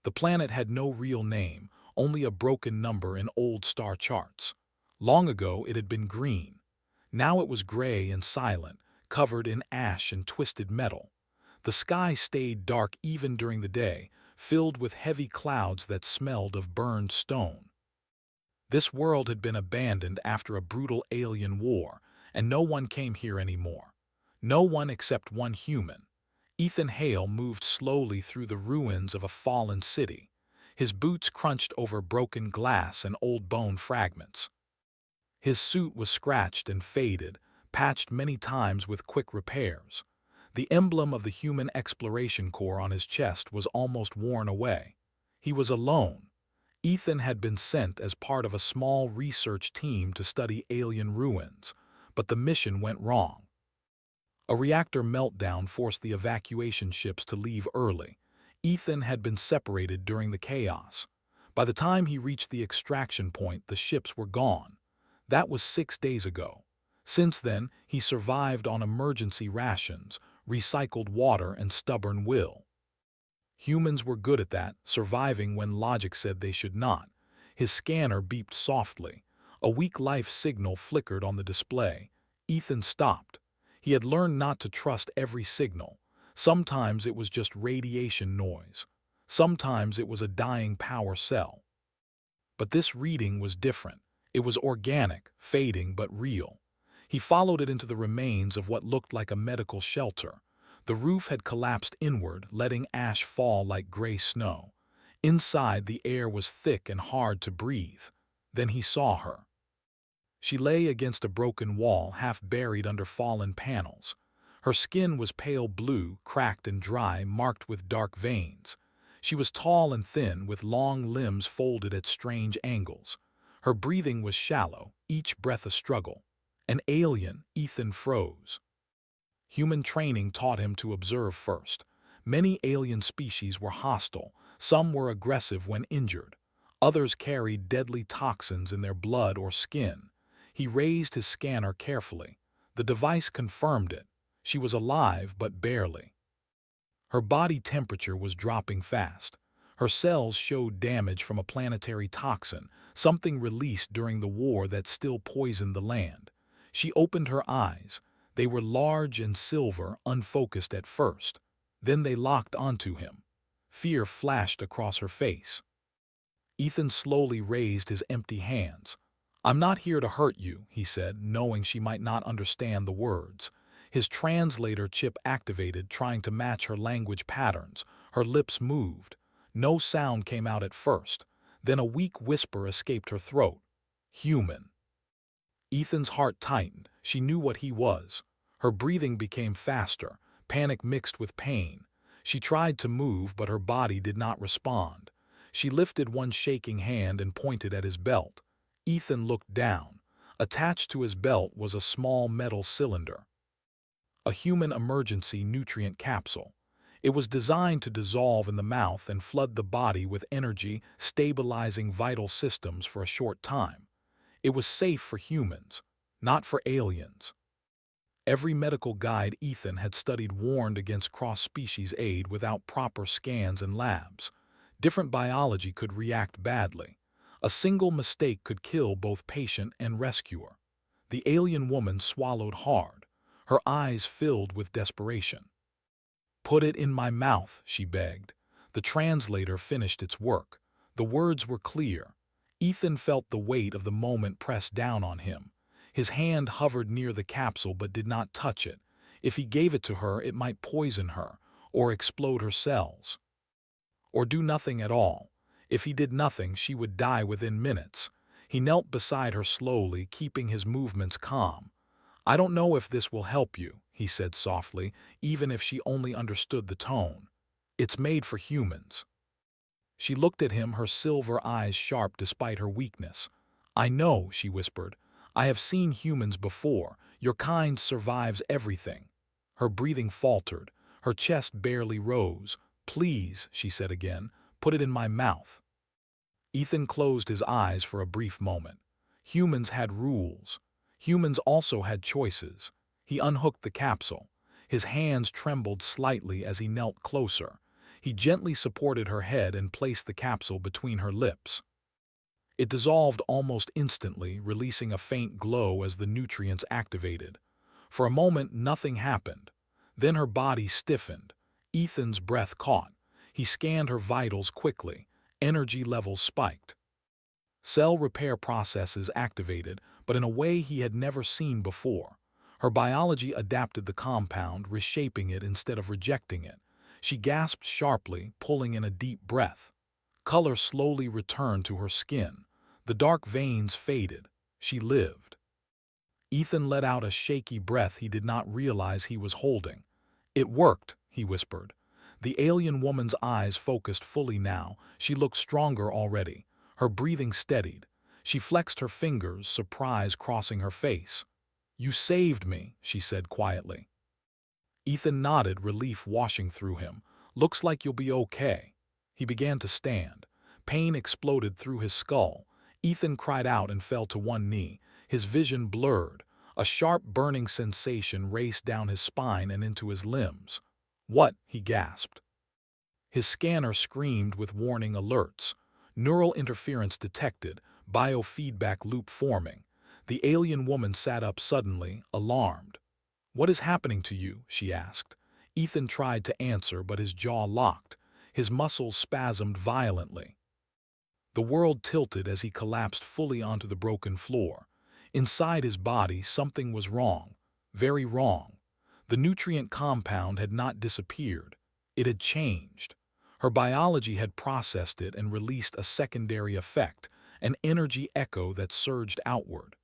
The planet had no real name, only a broken number in old star charts. Long ago it had been green. Now it was gray and silent, covered in ash and twisted metal. The sky stayed dark even during the day, filled with heavy clouds that smelled of burned stone. This world had been abandoned after a brutal alien war, and no one came here anymore. No one except one human. Ethan Hale moved slowly through the ruins of a fallen city. His boots crunched over broken glass and old bone fragments. His suit was scratched and faded, patched many times with quick repairs. The emblem of the Human Exploration Corps on his chest was almost worn away. He was alone. Ethan had been sent as part of a small research team to study alien ruins, but the mission went wrong. A reactor meltdown forced the evacuation ships to leave early. Ethan had been separated during the chaos. By the time he reached the extraction point, the ships were gone. That was 6 days ago. Since then, he survived on emergency rations, recycled water, and stubborn will. Humans were good at that, surviving when logic said they should not. His scanner beeped softly. A weak life signal flickered on the display. Ethan stopped. He had learned not to trust every signal. Sometimes it was just radiation noise. Sometimes it was a dying power cell. But this reading was different. It was organic, fading but real. He followed it into the remains of what looked like a medical shelter. The roof had collapsed inward, letting ash fall like gray snow. Inside, the air was thick and hard to breathe. Then he saw her. She lay against a broken wall, half buried under fallen panels. Her skin was pale blue, cracked and dry, marked with dark veins. She was tall and thin, with long limbs folded at strange angles. Her breathing was shallow, each breath a struggle. An alien, Ethan froze. Human training taught him to observe first. Many alien species were hostile. Some were aggressive when injured. Others carried deadly toxins in their blood or skin. He raised his scanner carefully. The device confirmed it. She was alive, but barely. Her body temperature was dropping fast. Her cells showed damage from a planetary toxin, something released during the war that still poisoned the land. She opened her eyes. They were large and silver, unfocused at first. Then they locked onto him. Fear flashed across her face. Ethan slowly raised his empty hands. "I'm not here to hurt you," he said, knowing she might not understand the words. His translator chip activated, trying to match her language patterns. Her lips moved. No sound came out at first. Then a weak whisper escaped her throat. "Human." Ethan's heart tightened. She knew what he was. Her breathing became faster, panic mixed with pain. She tried to move, but her body did not respond. She lifted one shaking hand and pointed at his belt. Ethan looked down. Attached to his belt was a small metal cylinder. A human emergency nutrient capsule. It was designed to dissolve in the mouth and flood the body with energy, stabilizing vital systems for a short time. It was safe for humans, not for aliens. Every medical guide Ethan had studied warned against cross-species aid without proper scans and labs. Different biology could react badly. A single mistake could kill both patient and rescuer. The alien woman swallowed hard. Her eyes filled with desperation. "Put it in my mouth," she begged. The translator finished its work. The words were clear. Ethan felt the weight of the moment press down on him. His hand hovered near the capsule but did not touch it. If he gave it to her, it might poison her, or explode her cells. Or do nothing at all. If he did nothing, she would die within minutes. He knelt beside her slowly, keeping his movements calm. "I don't know if this will help you," he said softly, even if she only understood the tone. "It's made for humans." She looked at him, her silver eyes sharp despite her weakness. "I know," she whispered. "I have seen humans before. Your kind survives everything." Her breathing faltered. Her chest barely rose. "Please," she said again, "put it in my mouth." Ethan closed his eyes for a brief moment. Humans had rules. Humans also had choices. He unhooked the capsule. His hands trembled slightly as he knelt closer. He gently supported her head and placed the capsule between her lips. It dissolved almost instantly, releasing a faint glow as the nutrients activated. For a moment, nothing happened. Then her body stiffened. Ethan's breath caught. He scanned her vitals quickly. Energy levels spiked. Cell repair processes activated, but in a way he had never seen before. Her biology adapted the compound, reshaping it instead of rejecting it. She gasped sharply, pulling in a deep breath. Color slowly returned to her skin. The dark veins faded. She lived. Ethan let out a shaky breath he did not realize he was holding. "It worked," he whispered. The alien woman's eyes focused fully now. She looked stronger already. Her breathing steadied. She flexed her fingers, surprise crossing her face. "You saved me," she said quietly. Ethan nodded, relief washing through him. "Looks like you'll be okay." He began to stand. Pain exploded through his skull. Ethan cried out and fell to one knee. His vision blurred. A sharp, burning sensation raced down his spine and into his limbs. "What?" he gasped. His scanner screamed with warning alerts. Neural interference detected, biofeedback loop forming. The alien woman sat up suddenly, alarmed. "What is happening to you?" she asked. Ethan tried to answer, but his jaw locked. His muscles spasmed violently. The world tilted as he collapsed fully onto the broken floor. Inside his body, something was wrong. Very wrong. The nutrient compound had not disappeared. It had changed. Her biology had processed it and released a secondary effect, an energy echo that surged outward.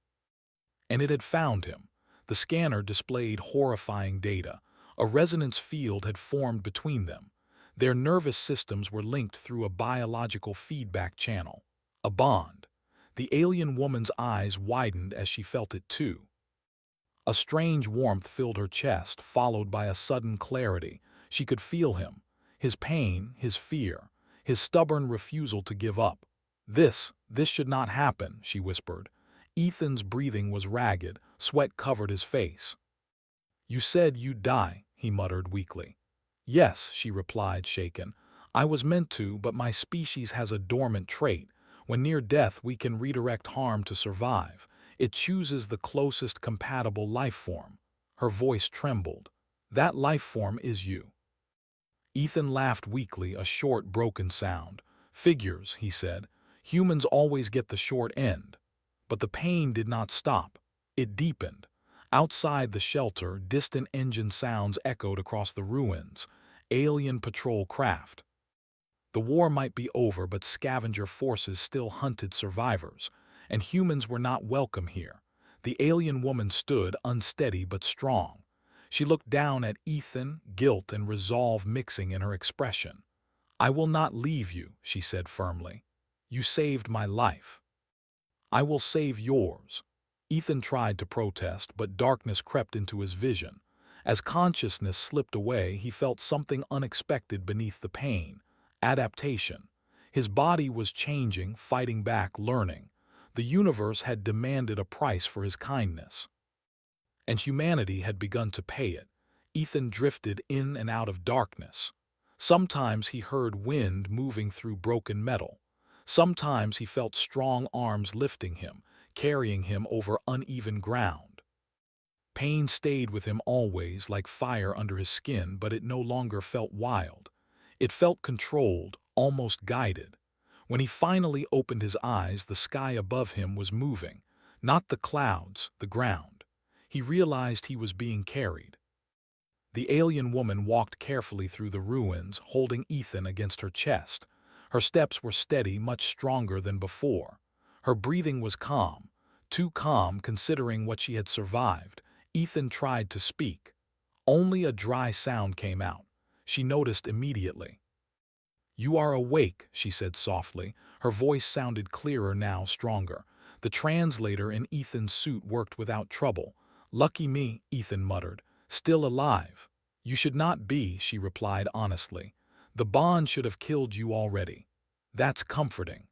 And it had found him. The scanner displayed horrifying data. A resonance field had formed between them. Their nervous systems were linked through a biological feedback channel. A bond. The alien woman's eyes widened as she felt it too. A strange warmth filled her chest, followed by a sudden clarity. She could feel him. His pain, his fear, his stubborn refusal to give up. This should not happen," she whispered. Ethan's breathing was ragged, sweat covered his face. "You said you'd die," he muttered weakly. "Yes," she replied, shaken. "I was meant to, but my species has a dormant trait. When near death, we can redirect harm to survive. It chooses the closest compatible life form." Her voice trembled. "That life form is you." Ethan laughed weakly, a short, broken sound. "Figures," he said. "Humans always get the short end." But the pain did not stop. It deepened. Outside the shelter, distant engine sounds echoed across the ruins. Alien patrol craft. The war might be over, but scavenger forces still hunted survivors, and humans were not welcome here. The alien woman stood, unsteady but strong. She looked down at Ethan, guilt and resolve mixing in her expression. "I will not leave you," she said firmly. "You saved my life. I will save yours." Ethan tried to protest, but darkness crept into his vision. As consciousness slipped away, he felt something unexpected beneath the pain. Adaptation. His body was changing, fighting back, learning. The universe had demanded a price for his kindness. And humanity had begun to pay it. Ethan drifted in and out of darkness. Sometimes he heard wind moving through broken metal. Sometimes he felt strong arms lifting him, carrying him over uneven ground. Pain stayed with him always, like fire under his skin, but it no longer felt wild. It felt controlled, almost guided. When he finally opened his eyes, the sky above him was moving. Not the clouds, the ground. He realized he was being carried. The alien woman walked carefully through the ruins, holding Ethan against her chest. Her steps were steady, much stronger than before. Her breathing was calm, too calm considering what she had survived. Ethan tried to speak. Only a dry sound came out. She noticed immediately. "You are awake," she said softly. Her voice sounded clearer now, stronger. The translator in Ethan's suit worked without trouble. "Lucky me," Ethan muttered. "Still alive." "You should not be," she replied honestly. "The bond should have killed you already." "That's comforting."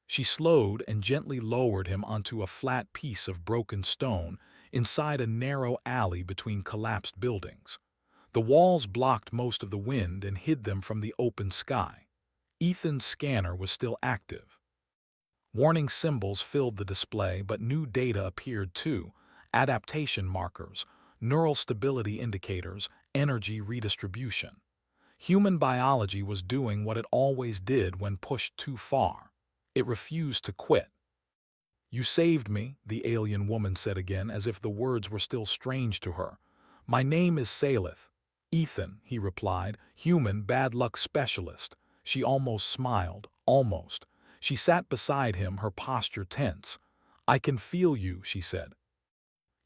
She slowed and gently lowered him onto a flat piece of broken stone inside a narrow alley between collapsed buildings. The walls blocked most of the wind and hid them from the open sky. Ethan's scanner was still active. Warning symbols filled the display, but new data appeared too: adaptation markers, neural stability indicators, energy redistribution. Human biology was doing what it always did when pushed too far. It refused to quit. "You saved me," the alien woman said again, as if the words were still strange to her. "My name is Salith." "Ethan," he replied, "human bad luck specialist." She almost smiled, almost. She sat beside him, her posture tense. "I can feel you," she said.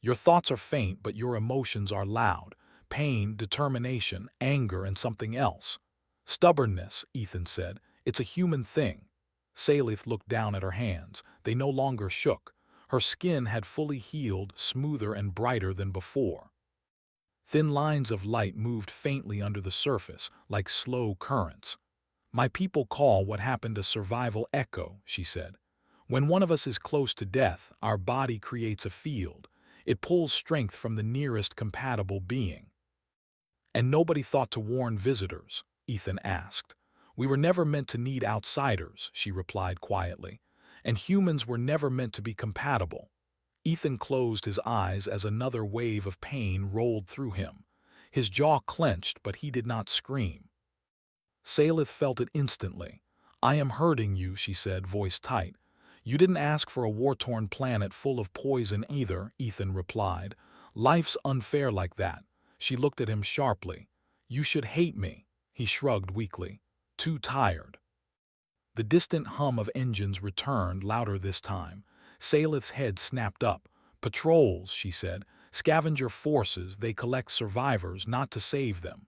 "Your thoughts are faint, but your emotions are loud. Pain, determination, anger, and something else." "Stubbornness," Ethan said. "It's a human thing." Salith looked down at her hands. They no longer shook. Her skin had fully healed, smoother and brighter than before. Thin lines of light moved faintly under the surface, like slow currents. "My people call what happened a survival echo," she said. "When one of us is close to death, our body creates a field. It pulls strength from the nearest compatible being." "And nobody thought to warn visitors?" Ethan asked. "We were never meant to need outsiders," she replied quietly. "And humans were never meant to be compatible." Ethan closed his eyes as another wave of pain rolled through him. His jaw clenched, but he did not scream. Salith felt it instantly. "I am hurting you," she said, voice tight. "You didn't ask for a war-torn planet full of poison either," Ethan replied. "Life's unfair like that." She looked at him sharply. "You should hate me." He shrugged weakly. "Too tired." The distant hum of engines returned, louder this time. Salith's head snapped up. "Patrols," she said. "Scavenger forces. They collect survivors, not to save them."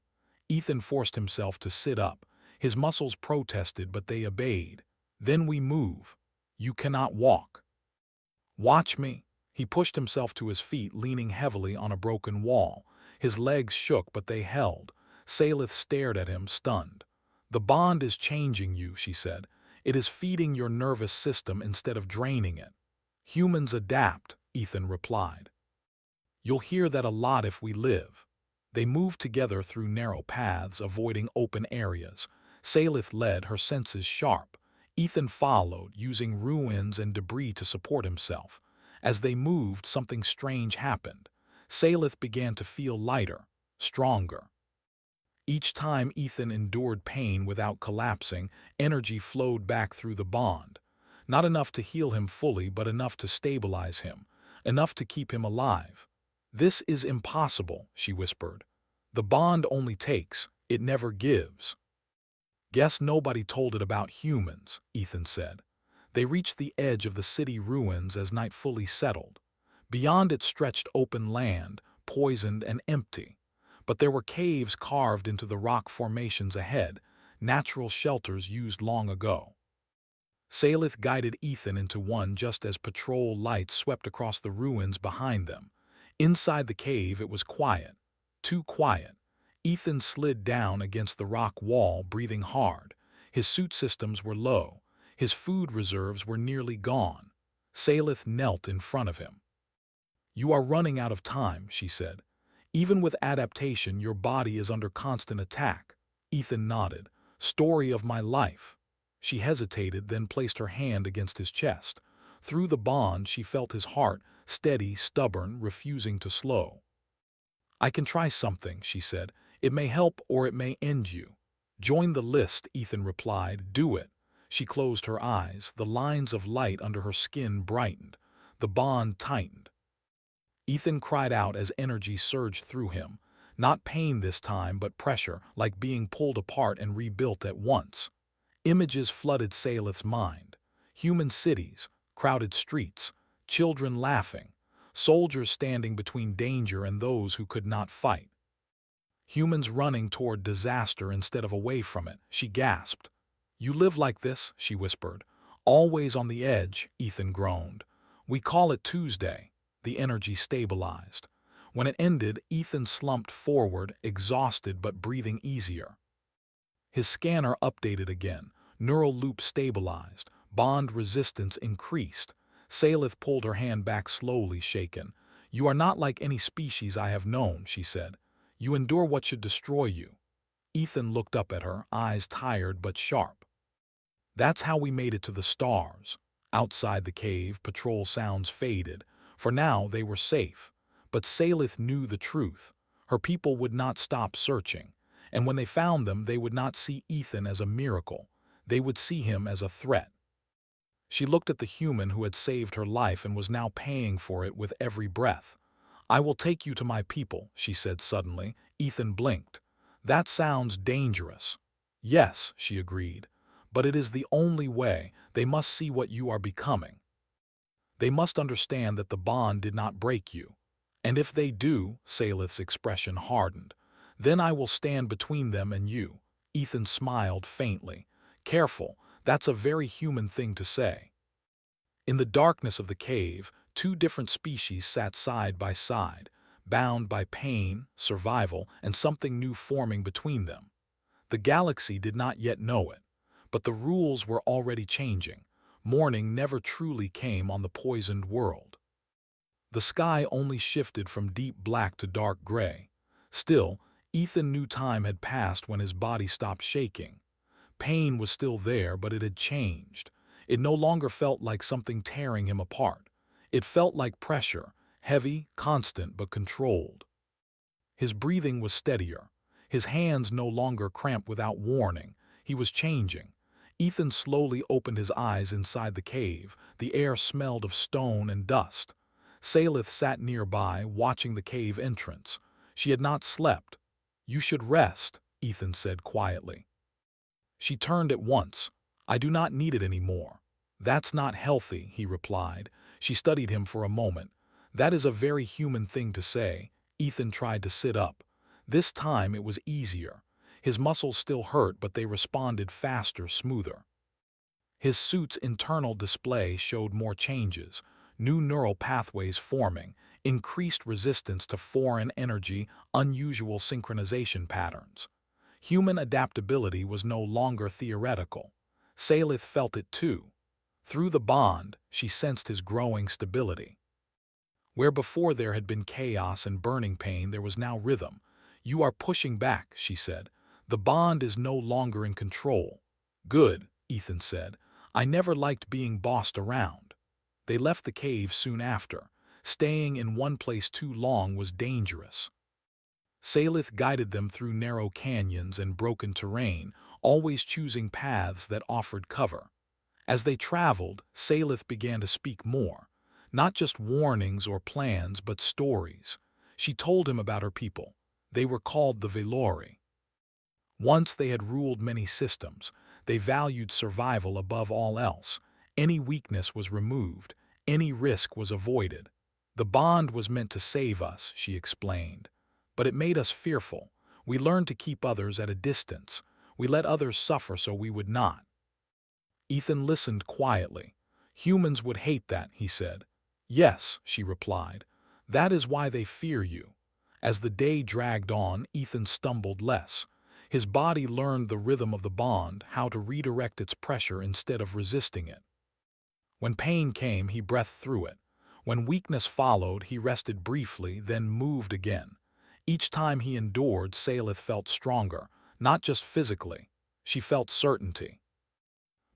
Ethan forced himself to sit up. His muscles protested, but they obeyed. "Then we move." "You cannot walk." "Watch me." He pushed himself to his feet, leaning heavily on a broken wall. His legs shook, but they held. Salith stared at him, stunned. "The bond is changing you," she said. "It is feeding your nervous system instead of draining it." "Humans adapt," Ethan replied. "You'll hear that a lot if we live." They moved together through narrow paths, avoiding open areas. Salith led, her senses sharp. Ethan followed, using ruins and debris to support himself. As they moved, something strange happened. Salith began to feel lighter, stronger. Each time Ethan endured pain without collapsing, energy flowed back through the bond. Not enough to heal him fully, but enough to stabilize him, enough to keep him alive. "This is impossible," she whispered. "The bond only takes, it never gives." "Guess nobody told it about humans," Ethan said. They reached the edge of the city ruins as night fully settled. Beyond it stretched open land, poisoned and empty. But there were caves carved into the rock formations ahead, natural shelters used long ago. Salith guided Ethan into one just as patrol lights swept across the ruins behind them. Inside the cave it was quiet, too quiet. Ethan slid down against the rock wall, breathing hard. His suit systems were low. His food reserves were nearly gone. Salith knelt in front of him. "You are running out of time," she said. "Even with adaptation, your body is under constant attack." Ethan nodded. "Story of my life." She hesitated, then placed her hand against his chest. Through the bond, she felt his heart, steady, stubborn, refusing to slow. "I can try something," she said. "It may help or it may end you." "Join the list," Ethan replied. "Do it." She closed her eyes. The lines of light under her skin brightened. The bond tightened. Ethan cried out as energy surged through him. Not pain this time, but pressure, like being pulled apart and rebuilt at once. Images flooded Salith's mind. Human cities, crowded streets, children laughing, soldiers standing between danger and those who could not fight. Humans running toward disaster instead of away from it. She gasped. "You live like this," she whispered. "Always on the edge," Ethan groaned. "We call it Tuesday." The energy stabilized. When it ended, Ethan slumped forward, exhausted but breathing easier. His scanner updated again. Neural loop stabilized. Bond resistance increased. Salith pulled her hand back slowly, shaken. "You are not like any species I have known," she said. You endure what should destroy you. Ethan looked up at her, eyes tired but sharp. That's how we made it to the stars. Outside the cave, patrol sounds faded. For now, they were safe. But Salith knew the truth. Her people would not stop searching. And when they found them, they would not see Ethan as a miracle. They would see him as a threat. She looked at the human who had saved her life and was now paying for it with every breath. I will take you to my people, she said suddenly. Ethan blinked. That sounds dangerous. Yes, she agreed. But it is the only way. They must see what you are becoming. They must understand that the bond did not break you. And if they do, Salith's expression hardened, then I will stand between them and you. Ethan smiled faintly. Careful, that's a very human thing to say. In the darkness of the cave, two different species sat side by side, bound by pain, survival, and something new forming between them. The galaxy did not yet know it, but the rules were already changing. Morning never truly came on the poisoned world. The sky only shifted from deep black to dark gray. Still, Ethan knew time had passed when his body stopped shaking. Pain was still there, but it had changed. It no longer felt like something tearing him apart. It felt like pressure, heavy, constant, but controlled. His breathing was steadier. His hands no longer cramped without warning. He was changing. Ethan slowly opened his eyes inside the cave. The air smelled of stone and dust. Salith sat nearby, watching the cave entrance. She had not slept. You should rest, Ethan said quietly. She turned at once. I do not need it anymore. That's not healthy, he replied. She studied him for a moment. That is a very human thing to say. Ethan tried to sit up. This time it was easier. His muscles still hurt, but they responded faster, smoother. His suit's internal display showed more changes, new neural pathways forming, increased resistance to foreign energy, unusual synchronization patterns. Human adaptability was no longer theoretical. Salith felt it too. Through the bond, she sensed his growing stability. Where before there had been chaos and burning pain, there was now rhythm. You are pushing back, she said. The bond is no longer in control. Good, Ethan said. I never liked being bossed around. They left the cave soon after. Staying in one place too long was dangerous. Salith guided them through narrow canyons and broken terrain, always choosing paths that offered cover. As they traveled, Salith began to speak more. Not just warnings or plans, but stories. She told him about her people. They were called the Velori. Once they had ruled many systems. They valued survival above all else. Any weakness was removed. Any risk was avoided. The bond was meant to save us, she explained. But it made us fearful. We learned to keep others at a distance. We let others suffer so we would not. Ethan listened quietly. Humans would hate that, he said. Yes, she replied. That is why they fear you. As the day dragged on, Ethan stumbled less. His body learned the rhythm of the bond, how to redirect its pressure instead of resisting it. When pain came, he breathed through it. When weakness followed, he rested briefly, then moved again. Each time he endured, Salith felt stronger, not just physically. She felt certainty.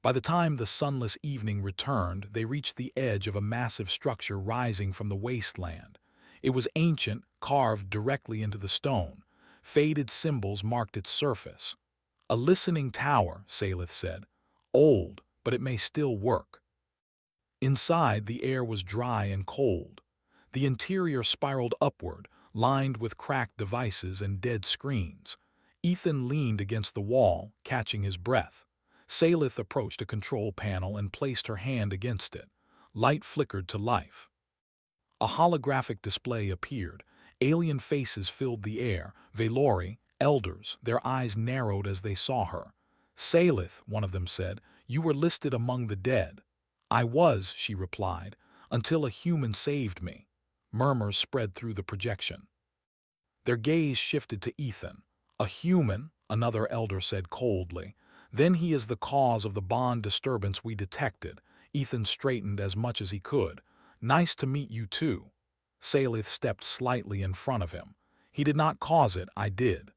By the time the sunless evening returned, they reached the edge of a massive structure rising from the wasteland. It was ancient, carved directly into the stone. Faded symbols marked its surface. A listening tower, Salith said. Old, but it may still work. Inside, the air was dry and cold. The interior spiraled upward, lined with cracked devices and dead screens. Ethan leaned against the wall, catching his breath. Salith approached a control panel and placed her hand against it. Light flickered to life. A holographic display appeared. Alien faces filled the air, Velori, elders, their eyes narrowed as they saw her. Salith, one of them said, you were listed among the dead. I was, she replied, until a human saved me. Murmurs spread through the projection. Their gaze shifted to Ethan. A human, another elder said coldly. Then he is the cause of the bond disturbance we detected. Ethan straightened as much as he could. Nice to meet you too. Salith stepped slightly in front of him. He did not cause it, I did.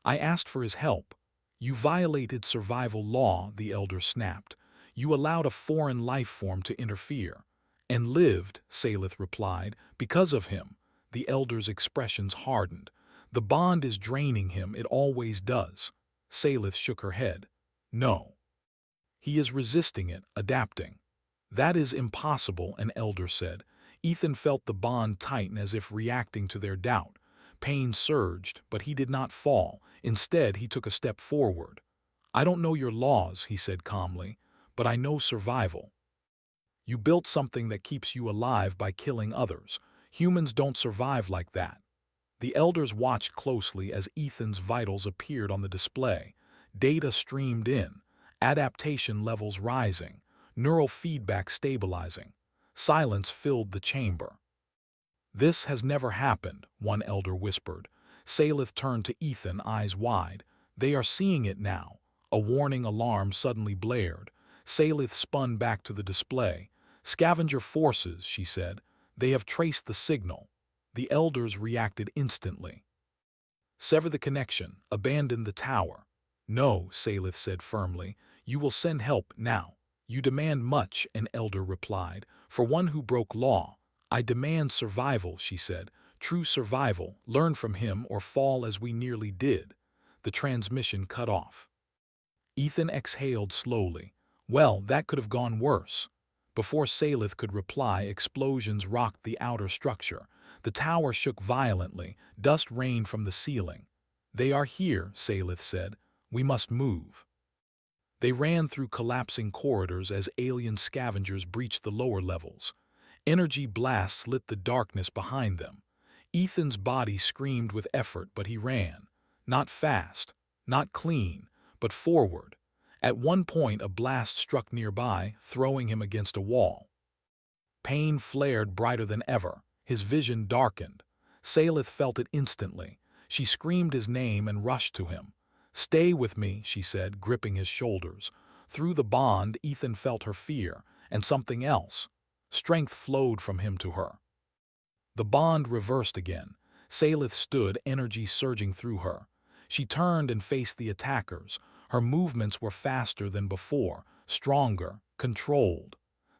I asked for his help. You violated survival law, the elder snapped. You allowed a foreign life form to interfere. And lived, Salith replied, because of him. The elder's expressions hardened. The bond is draining him, it always does. Salith shook her head. No. He is resisting it, adapting. That is impossible, an elder said. Ethan felt the bond tighten as if reacting to their doubt. Pain surged, but he did not fall. Instead, he took a step forward. I don't know your laws, he said calmly, but I know survival. You built something that keeps you alive by killing others. Humans don't survive like that. The elders watched closely as Ethan's vitals appeared on the display. Data streamed in, adaptation levels rising, neural feedback stabilizing. Silence filled the chamber. This has never happened, one elder whispered. Salith turned to Ethan, eyes wide. They are seeing it now. A warning alarm suddenly blared. Salith spun back to the display. Scavenger forces, she said. They have traced the signal. The elders reacted instantly. Sever the connection. Abandon the tower. No, Salith said firmly. You will send help now. You demand much, an elder replied. For one who broke law. I demand survival, she said. True survival. Learn from him or fall as we nearly did. The transmission cut off. Ethan exhaled slowly. Well, that could have gone worse. Before Salith could reply, explosions rocked the outer structure. The tower shook violently. Dust rained from the ceiling. They are here, Salith said. We must move. They ran through collapsing corridors as alien scavengers breached the lower levels. Energy blasts lit the darkness behind them. Ethan's body screamed with effort, but he ran. Not fast, not clean, but forward. At one point, a blast struck nearby, throwing him against a wall. Pain flared brighter than ever. His vision darkened. Salith felt it instantly. She screamed his name and rushed to him. Stay with me, she said, gripping his shoulders. Through the bond, Ethan felt her fear, and something else. Strength flowed from him to her. The bond reversed again. Salith stood, energy surging through her. She turned and faced the attackers. Her movements were faster than before, stronger, controlled.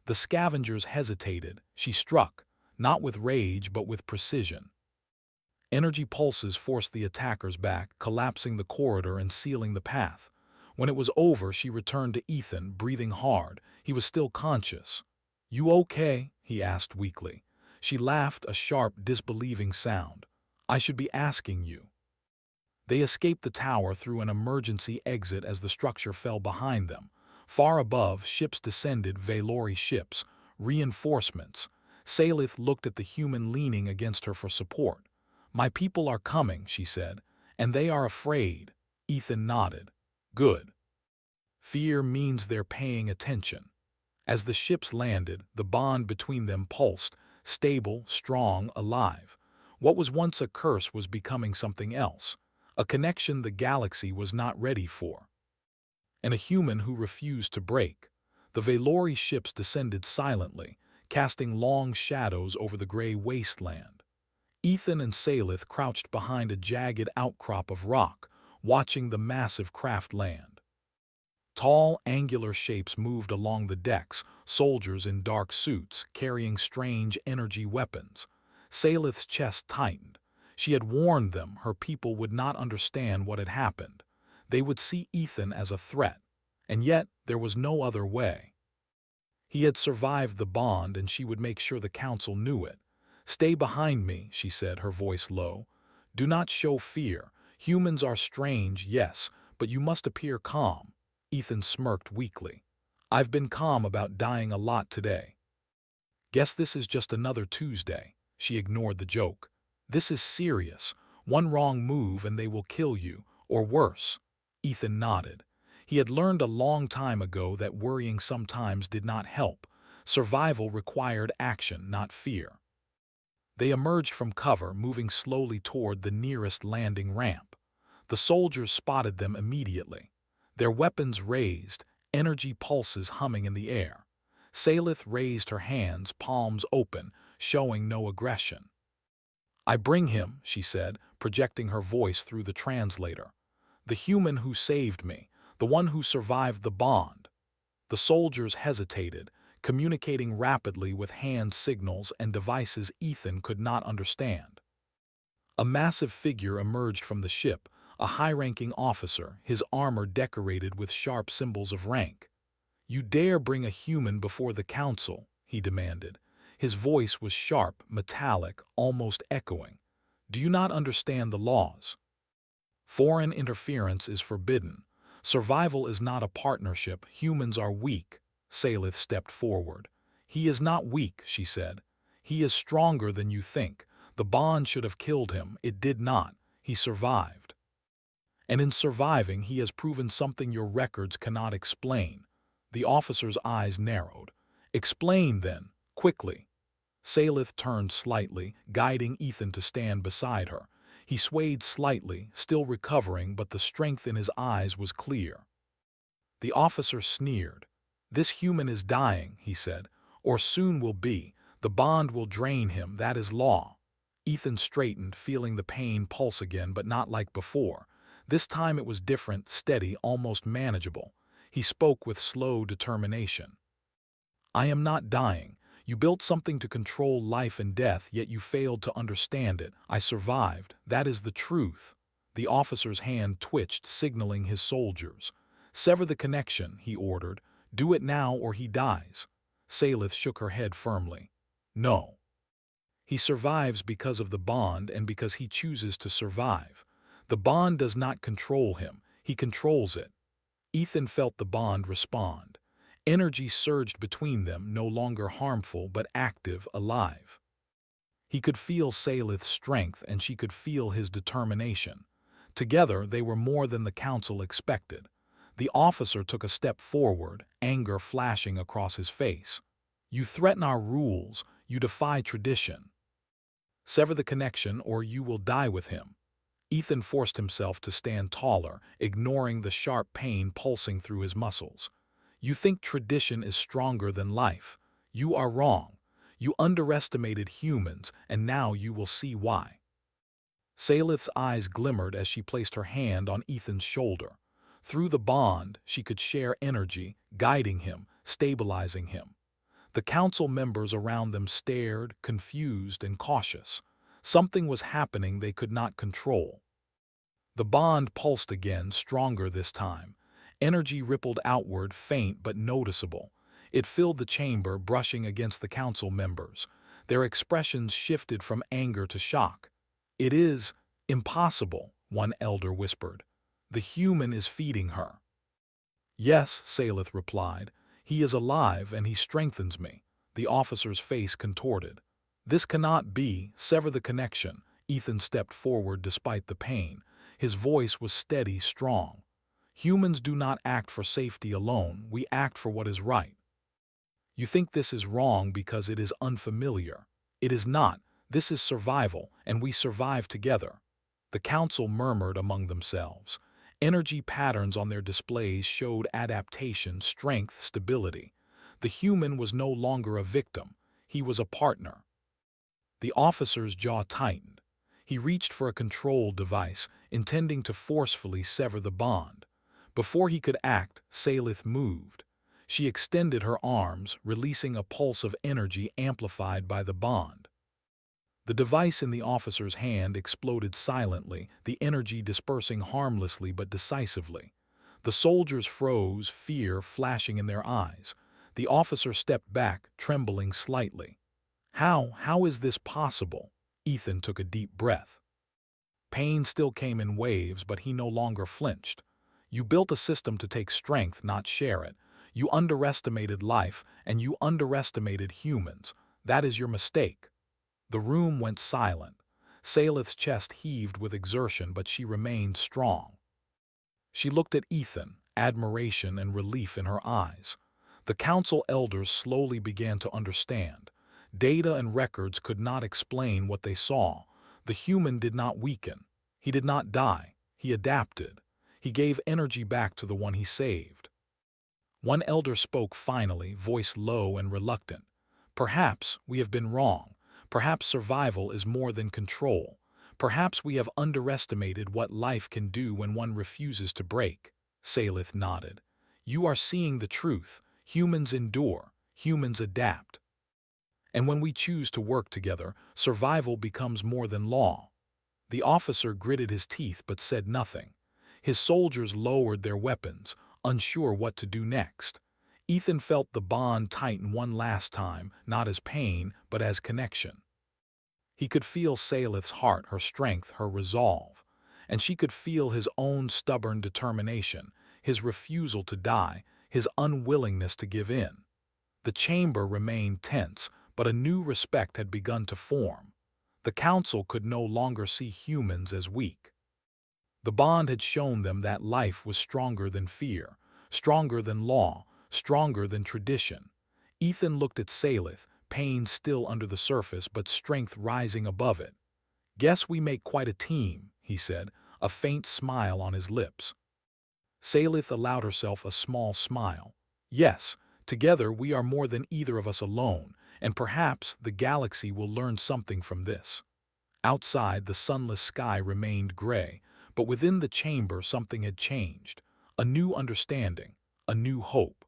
The scavengers hesitated. She struck, not with rage but with precision. Energy pulses forced the attackers back, collapsing the corridor and sealing the path. When it was over, she returned to Ethan, breathing hard. He was still conscious. You okay? He asked weakly. She laughed, a sharp, disbelieving sound. I should be asking you. They escaped the tower through an emergency exit as the structure fell behind them. Far above, ships descended, Valori ships, reinforcements. Salith looked at the human leaning against her for support. My people are coming, she said, and they are afraid. Ethan nodded. Good. Fear means they're paying attention. As the ships landed, the bond between them pulsed, stable, strong, alive. What was once a curse was becoming something else, a connection the galaxy was not ready for. And a human who refused to break. The Valori ships descended silently, casting long shadows over the gray wasteland. Ethan and Salith crouched behind a jagged outcrop of rock, watching the massive craft land. Tall, angular shapes moved along the decks, soldiers in dark suits, carrying strange energy weapons. Salith's chest tightened. She had warned them her people would not understand what had happened. They would see Ethan as a threat, and yet there was no other way. He had survived the bond, and she would make sure the council knew it. Stay behind me, she said, her voice low. Do not show fear. Humans are strange, yes, but you must appear calm. Ethan smirked weakly. I've been calm about dying a lot today. Guess this is just another Tuesday. She ignored the joke. This is serious. One wrong move and they will kill you, or worse. Ethan nodded. He had learned a long time ago that worrying sometimes did not help. Survival required action, not fear. They emerged from cover, moving slowly toward the nearest landing ramp. The soldiers spotted them immediately. Their weapons raised, energy pulses humming in the air. Salith raised her hands, palms open, showing no aggression. "I bring him," she said, projecting her voice through the translator. "The human who saved me, the one who survived the bond." The soldiers hesitated, communicating rapidly with hand signals and devices Ethan could not understand. A massive figure emerged from the ship, a high-ranking officer, his armor decorated with sharp symbols of rank. "You dare bring a human before the council?" he demanded. His voice was sharp, metallic, almost echoing. "Do you not understand the laws? Foreign interference is forbidden. Survival is not a partnership. Humans are weak." Salith stepped forward. "He is not weak," she said. "He is stronger than you think. The bond should have killed him. It did not. He survived. And in surviving, he has proven something your records cannot explain." The officer's eyes narrowed. "Explain, then, quickly." Salith turned slightly, guiding Ethan to stand beside her. He swayed slightly, still recovering, but the strength in his eyes was clear. The officer sneered. "This human is dying," he said, "or soon will be. The bond will drain him. That is law." Ethan straightened, feeling the pain pulse again, but not like before. This time it was different, steady, almost manageable. He spoke with slow determination. "I am not dying. You built something to control life and death, yet you failed to understand it. I survived. That is the truth." The officer's hand twitched, signaling his soldiers. "Sever the connection," he ordered. "Do it now or he dies." Salith shook her head firmly. "No. He survives because of the bond and because he chooses to survive. The bond does not control him. He controls it." Ethan felt the bond respond. Energy surged between them, no longer harmful but active, alive. He could feel Salith's strength and she could feel his determination. Together they were more than the council expected. The officer took a step forward, anger flashing across his face. "You threaten our rules. You defy tradition. Sever the connection or you will die with him." Ethan forced himself to stand taller, ignoring the sharp pain pulsing through his muscles. "You think tradition is stronger than life. You are wrong. You underestimated humans, and now you will see why." Salith's eyes glimmered as she placed her hand on Ethan's shoulder. Through the bond, she could share energy, guiding him, stabilizing him. The council members around them stared, confused and cautious. Something was happening they could not control. The bond pulsed again, stronger this time. Energy rippled outward, faint but noticeable. It filled the chamber, brushing against the council members. Their expressions shifted from anger to shock. "It is impossible," one elder whispered. "The human is feeding her." "Yes," Salith replied. "He is alive and he strengthens me." The officer's face contorted. "This cannot be. Sever the connection." Ethan stepped forward despite the pain. His voice was steady, strong. "Humans do not act for safety alone. We act for what is right. You think this is wrong because it is unfamiliar. It is not. This is survival, and we survive together." The council murmured among themselves. Energy patterns on their displays showed adaptation, strength, stability. The human was no longer a victim. He was a partner. The officer's jaw tightened. He reached for a control device, intending to forcefully sever the bond. Before he could act, Salith moved. She extended her arms, releasing a pulse of energy amplified by the bond. The device in the officer's hand exploded silently, the energy dispersing harmlessly but decisively. The soldiers froze, fear flashing in their eyes. The officer stepped back, trembling slightly. How is this possible?" Ethan took a deep breath. Pain still came in waves, but he no longer flinched. "You built a system to take strength, not share it. You underestimated life, and you underestimated humans. That is your mistake." The room went silent. Salith's chest heaved with exertion, but she remained strong. She looked at Ethan, admiration and relief in her eyes. The council elders slowly began to understand. Data and records could not explain what they saw. The human did not weaken. He did not die. He adapted. He gave energy back to the one he saved. One elder spoke finally, voice low and reluctant. "Perhaps we have been wrong. Perhaps survival is more than control. Perhaps we have underestimated what life can do when one refuses to break. Salith nodded. You are seeing the truth. Humans endure. Humans adapt. And when we choose to work together, survival becomes more than law. The officer gritted his teeth but said nothing. His soldiers lowered their weapons, unsure what to do next. Ethan felt the bond tighten one last time, not as pain, but as connection. He could feel Salith's heart, her strength, her resolve. And she could feel his own stubborn determination, his refusal to die, his unwillingness to give in. The chamber remained tense, but a new respect had begun to form. The council could no longer see humans as weak. The bond had shown them that life was stronger than fear, stronger than law, stronger than tradition. Ethan looked at Salith, pain still under the surface but strength rising above it. Guess we make quite a team, he said, a faint smile on his lips. Salith allowed herself a small smile. Yes, together we are more than either of us alone, and perhaps the galaxy will learn something from this. Outside, the sunless sky remained gray, but within the chamber something had changed. A new understanding, a new hope.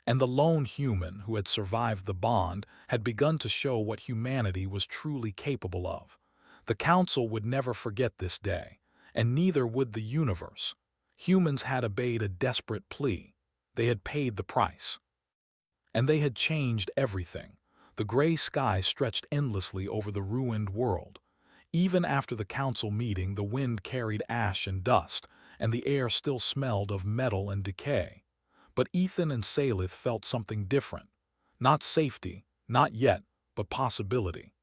And the lone human who had survived the bond had begun to show what humanity was truly capable of. The council would never forget this day, and neither would the universe. Humans had obeyed a desperate plea. They had paid the price. And they had changed everything. The gray sky stretched endlessly over the ruined world. Even after the council meeting, the wind carried ash and dust, and the air still smelled of metal and decay. But Ethan and Salith felt something different. Not safety, not yet, but possibility.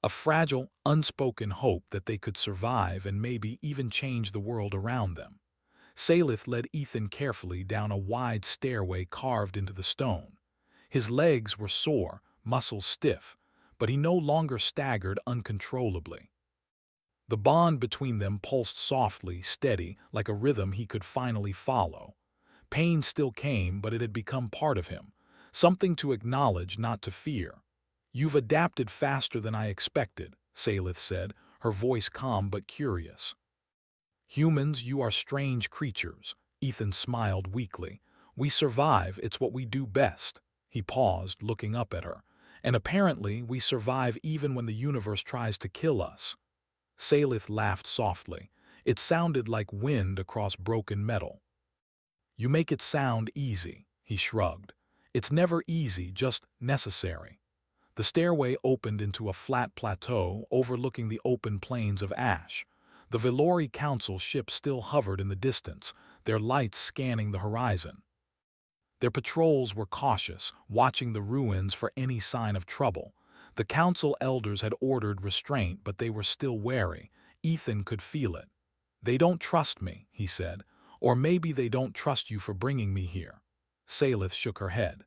A fragile, unspoken hope that they could survive and maybe even change the world around them. Salith led Ethan carefully down a wide stairway carved into the stone. His legs were sore, muscles stiff, but he no longer staggered uncontrollably. The bond between them pulsed softly, steady, like a rhythm he could finally follow. Pain still came, but it had become part of him, something to acknowledge, not to fear. You've adapted faster than I expected, Salith said, her voice calm but curious. Humans, you are strange creatures, Ethan smiled weakly. We survive, it's what we do best. He paused, looking up at her. And apparently, we survive even when the universe tries to kill us. Salith laughed softly. It sounded like wind across broken metal. You make it sound easy, he shrugged. It's never easy, just necessary. The stairway opened into a flat plateau overlooking the open plains of ash. The Velori Council ship still hovered in the distance, their lights scanning the horizon. Their patrols were cautious, watching the ruins for any sign of trouble. The council elders had ordered restraint, but they were still wary. Ethan could feel it. They don't trust me, he said. Or maybe they don't trust you for bringing me here. Salith shook her head.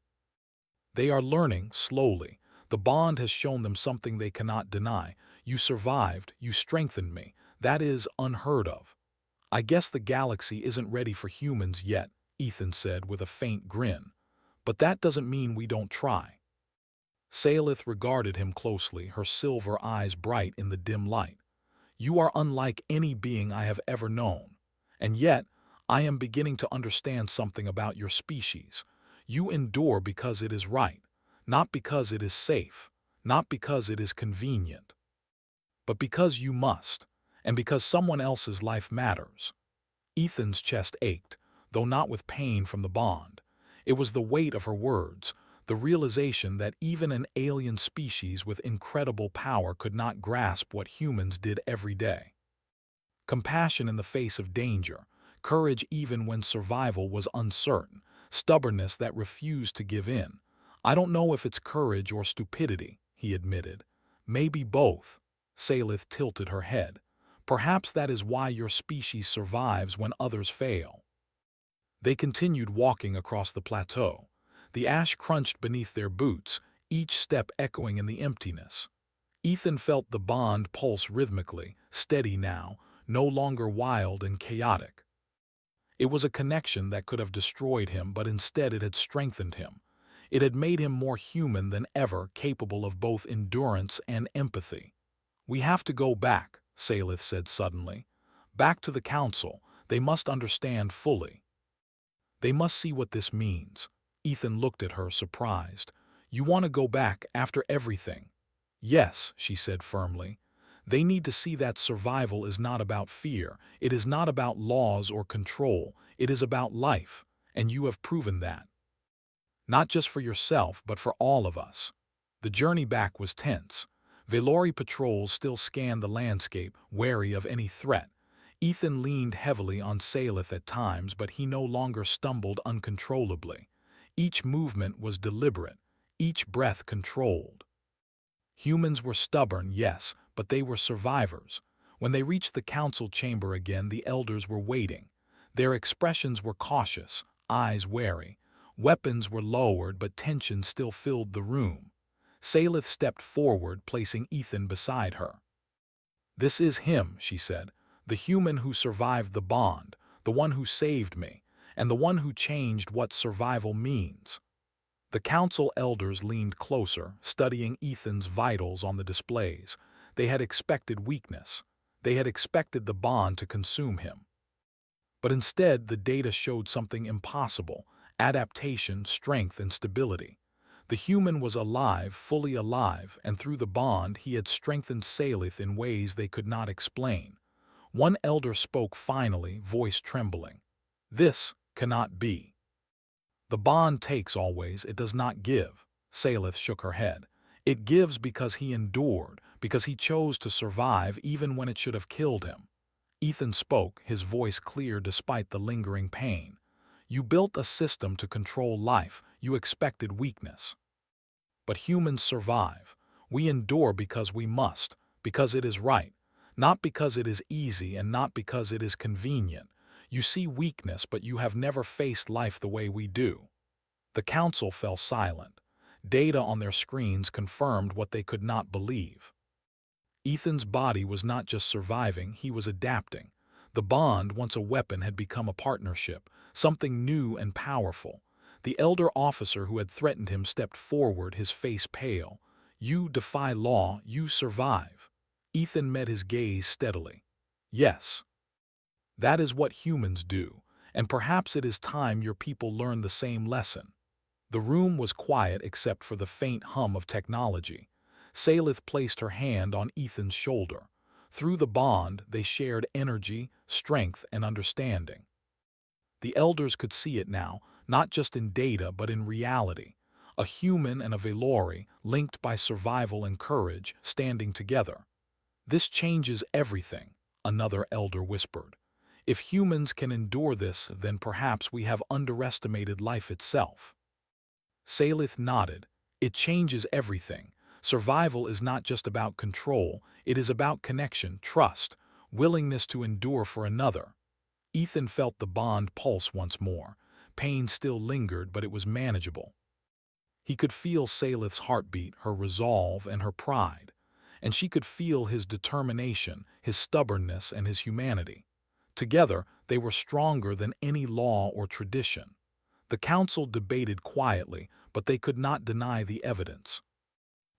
They are learning, slowly. The bond has shown them something they cannot deny. You survived, you strengthened me. That is unheard of. I guess the galaxy isn't ready for humans yet, Ethan said with a faint grin. But that doesn't mean we don't try. Salith regarded him closely, her silver eyes bright in the dim light. You are unlike any being I have ever known. And yet, I am beginning to understand something about your species. You endure because it is right, not because it is safe, not because it is convenient, but because you must, and because someone else's life matters. Ethan's chest ached, though not with pain from the bond. It was the weight of her words, the realization that even an alien species with incredible power could not grasp what humans did every day. Compassion in the face of danger, courage even when survival was uncertain, stubbornness that refused to give in. I don't know if it's courage or stupidity, he admitted. Maybe both. Salith tilted her head. Perhaps that is why your species survives when others fail. They continued walking across the plateau. The ash crunched beneath their boots, each step echoing in the emptiness. Ethan felt the bond pulse rhythmically, steady now, no longer wild and chaotic. It was a connection that could have destroyed him, but instead it had strengthened him. It had made him more human than ever, capable of both endurance and empathy. "We have to go back," Salith said suddenly. "Back to the council. They must understand fully. They must see what this means." Ethan looked at her, surprised. "You want to go back after everything?" "Yes," she said firmly. "They need to see that survival is not about fear. It is not about laws or control. It is about life, and you have proven that. Not just for yourself, but for all of us." The journey back was tense. Velori patrols still scanned the landscape, wary of any threat. Ethan leaned heavily on Salith at times, but he no longer stumbled uncontrollably. Each movement was deliberate, each breath controlled. Humans were stubborn, yes, but they were survivors. When they reached the council chamber again, the elders were waiting. Their expressions were cautious, eyes wary. Weapons were lowered, but tension still filled the room. Salith stepped forward, placing Ethan beside her. "This is him," she said, "the human who survived the bond, the one who saved me, and the one who changed what survival means." The council elders leaned closer, studying Ethan's vitals on the displays. They had expected weakness. They had expected the bond to consume him. But instead, the data showed something impossible: adaptation, strength, and stability. The human was alive, fully alive, and through the bond he had strengthened Salith in ways they could not explain. One elder spoke finally, voice trembling. "This cannot be. The bond takes always, it does not give." Salith shook her head. "It gives because he endured, because he chose to survive even when it should have killed him." Ethan spoke, his voice clear despite the lingering pain. "You built a system to control life. You expected weakness. But humans survive. We endure because we must, because it is right, not because it is easy and not because it is convenient. You see weakness, but you have never faced life the way we do." The council fell silent. Data on their screens confirmed what they could not believe. Ethan's body was not just surviving, he was adapting. The bond, once a weapon, had become a partnership, something new and powerful. The elder officer who had threatened him stepped forward, his face pale. "You defy law, you survive." Ethan met his gaze steadily. "Yes. That is what humans do, and perhaps it is time your people learn the same lesson." The room was quiet except for the faint hum of technology. Salith placed her hand on Ethan's shoulder. Through the bond, they shared energy, strength, and understanding. The elders could see it now, not just in data but in reality. A human and a Velori, linked by survival and courage, standing together. "This changes everything," another elder whispered. "If humans can endure this, then perhaps we have underestimated life itself." Salith nodded. "It changes everything. Survival is not just about control, it is about connection, trust, willingness to endure for another." Ethan felt the bond pulse once more. Pain still lingered, but it was manageable. He could feel Salith's heartbeat, her resolve, and her pride. And she could feel his determination, his stubbornness, and his humanity. Together, they were stronger than any law or tradition. The council debated quietly, but they could not deny the evidence.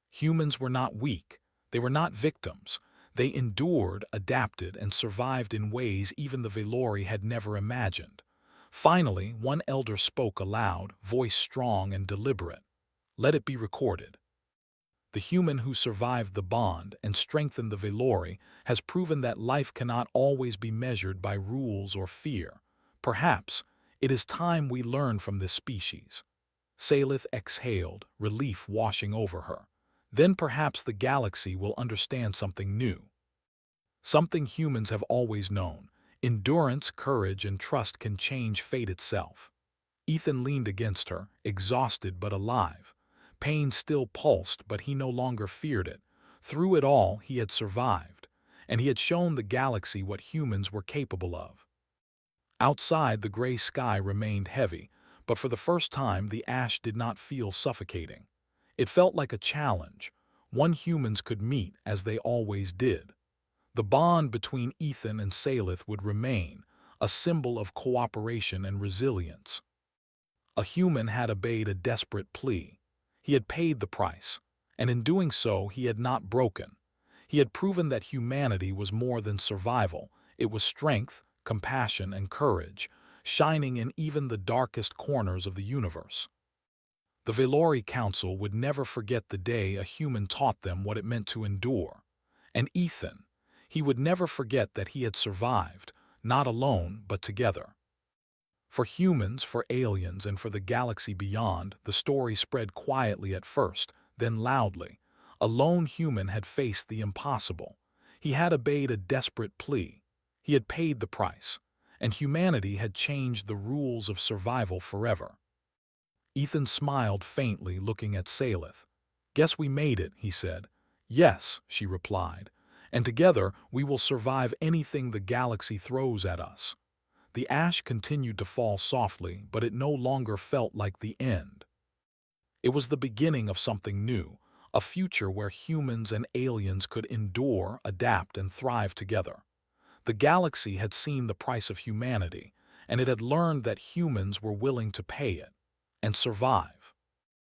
Humans were not weak. They were not victims. They endured, adapted, and survived in ways even the Velori had never imagined. Finally, one elder spoke aloud, voice strong and deliberate. "Let it be recorded. The human who survived the bond and strengthened the Velori has proven that life cannot always be measured by rules or fear. Perhaps it is time we learn from this species." Salith exhaled, relief washing over her. "Then perhaps the galaxy will understand something new. Something humans have always known. Endurance, courage, and trust can change fate itself." Ethan leaned against her, exhausted but alive. Pain still pulsed, but he no longer feared it. Through it all, he had survived, and he had shown the galaxy what humans were capable of. Outside, the gray sky remained heavy, but for the first time the ash did not feel suffocating. It felt like a challenge, one humans could meet as they always did. The bond between Ethan and Salith would remain, a symbol of cooperation and resilience. A human had obeyed a desperate plea. He had paid the price, and in doing so he had not broken. He had proven that humanity was more than survival. It was strength, compassion, and courage, shining in even the darkest corners of the universe. The Velori Council would never forget the day a human taught them what it meant to endure. And Ethan, he would never forget that he had survived, not alone, but together. For humans, for aliens, and for the galaxy beyond, the story spread quietly at first, then loudly. A lone human had faced the impossible. He had obeyed a desperate plea. He had paid the price, and humanity had changed the rules of survival forever. Ethan smiled faintly, looking at Salith. "Guess we made it," he said. "Yes," she replied, "and together we will survive anything the galaxy throws at us." The ash continued to fall softly, but it no longer felt like the end. It was the beginning of something new, a future where humans and aliens could endure, adapt, and thrive together. The galaxy had seen the price of humanity, and it had learned that humans were willing to pay it and survive.